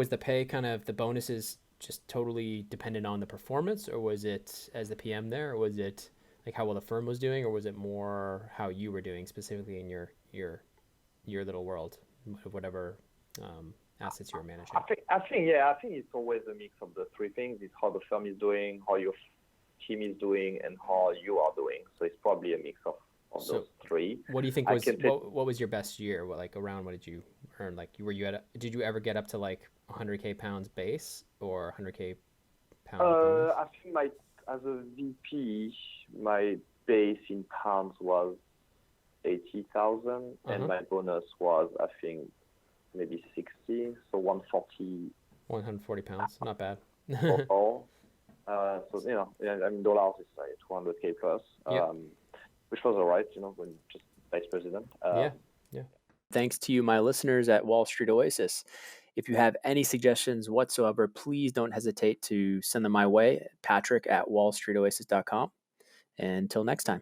Was the pay kind of the bonuses just totally dependent on the performance, or was it as the PM there, or was it like how well the firm was doing, or was it more how you were doing specifically in your little world of whatever assets you were managing? I think it's always a mix of the three things. It's how the firm is doing, how your team is doing, and how you are doing. So it's probably a mix of those three. What do you think was what was your best year? What did you earn? Like did you ever get up to like 100K pounds base or 100K pounds bonus? I think as a VP, my base in pounds was 80,000, and my bonus was, I think, maybe 60, so 140 pounds, not bad. So in dollars it's like 200K plus, which was all right, when just vice president. Yeah. Thanks to you, my listeners at Wall Street Oasis. If you have any suggestions whatsoever, please don't hesitate to send them my way, patrick@wallstreetoasis.com. Until next time.